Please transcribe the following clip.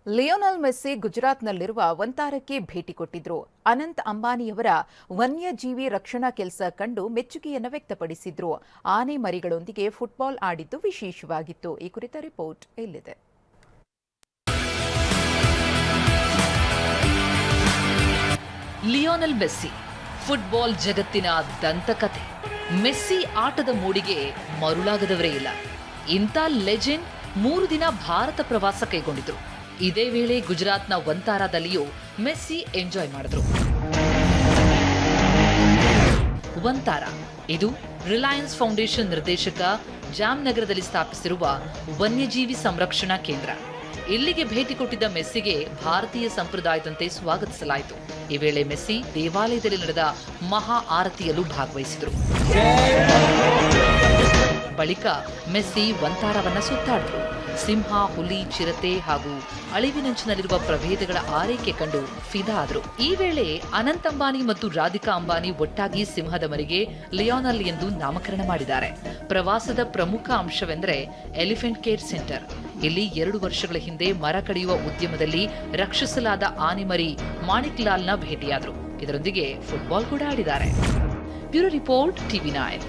Lionel Messi ಗುಜರಾತ್ನಲ್ಲಿರುವ ವಂತಾರಕ್ಕೆ ಭೇಟಿ ಕೊಟ್ಟಿದ್ರು. ಅನಂತ್ ಅಂಬಾನಿಯವರ ವನ್ಯಜೀವಿ ರಕ್ಷಣಾ ಕೆಲಸ ಕಂಡು ಮೆಚ್ಚುಗೆಯನ್ನು ವ್ಯಕ್ತಪಡಿಸಿದ್ರು. ಆನೆ ಮರಿಗಳೊಂದಿಗೆ ಫುಟ್ಬಾಲ್ ಆಡಿದ್ದು ವಿಶೇಷವಾಗಿತ್ತು. ಈ ಕುರಿತ ರಿಪೋರ್ಟ್ ಇಲ್ಲಿದೆ. ಲಿಯೋನೆಲ್ ಮೆಸ್ಸಿ ಫುಟ್ಬಾಲ್ ಜಗತ್ತಿನ ದಂತಕಥೆ. ಮೆಸ್ಸಿ ಆಟದ ಮೂಡಿಗೆ ಮರುಳಾಗದವರೇ ಇಲ್ಲ. ಇಂಥ ಲೆಜೆಂಡ್ 3 ದಿನ ಭಾರತ ಪ್ರವಾಸ ಕೈಗೊಂಡಿದ್ರು. ಇದೇ ವೇಳೆ ಗುಜರಾತ್ನ ವಂತಾರಾದಲ್ಲಿಯೂ ಮೆಸ್ಸಿ ಎಂಜಾಯ್ ಮಾಡಿದ್ರು. ವಂತಾರ ಇದು ರಿಲಯನ್ಸ್ ಫೌಂಡೇಶನ್ ನಿರ್ದೇಶಕ ಜಾಮ್ನಗರದಲ್ಲಿ ಸ್ಥಾಪಿಸಿರುವ ವನ್ಯಜೀವಿ ಸಂರಕ್ಷಣಾ ಕೇಂದ್ರ. ಇಲ್ಲಿಗೆ ಭೇಟಿ ಕೊಟ್ಟಿದ್ದ ಮೆಸ್ಸಿಗೆ ಭಾರತೀಯ ಸಂಪ್ರದಾಯದಂತೆ ಸ್ವಾಗತಿಸಲಾಯಿತು. ಈ ವೇಳೆ ಮೆಸ್ಸಿ ದೇವಾಲಯದಲ್ಲಿ ನಡೆದ ಮಹಾ ಆರತಿಯಲ್ಲೂ ಭಾಗವಹಿಸಿದರು. ಬಳಿಕ ಮೆಸ್ಸಿ ವಂತಾರವನ್ನ ಸುತ್ತಾಡಿದ್ರು. ಸಿಂಹ, ಹುಲಿ, ಚಿರತೆ ಹಾಗೂ ಅಳಿವಿನಂಚಿನಲ್ಲಿರುವ ಪ್ರಭೇದಗಳ ಆರೈಕೆ ಕಂಡು ಫಿದಾ ಆದರು. ಈ ವೇಳೆ ಅನಂತ್ ಅಂಬಾನಿ ಮತ್ತು ರಾಧಿಕಾ ಅಂಬಾನಿ ಒಟ್ಟಾಗಿ ಸಿಂಹದ ಮರಿಗೆ ಲಿಯೋನೆಲ್ ಎಂದು ನಾಮಕರಣ ಮಾಡಿದ್ದಾರೆ. ಪ್ರವಾಸದ ಪ್ರಮುಖ ಅಂಶವೆಂದರೆ ಎಲಿಫೆಂಟ್ ಕೇರ್ ಸೆಂಟರ್. ಇಲ್ಲಿ 2 ವರ್ಷಗಳ ಹಿಂದೆ ಮರ ಕಡಿಯುವ ಉದ್ಯಮದಲ್ಲಿ ರಕ್ಷಿಸಲಾದ ಆನೆಮರಿ ಮಾಣಿಕ್ ಲಾಲ್ನ ಭೇಟಿಯಾದರು. ಇದರೊಂದಿಗೆ ಫುಟ್ಬಾಲ್ ಕೂಡ ಆಡಿದ್ದಾರೆ. Bureau report, TV9.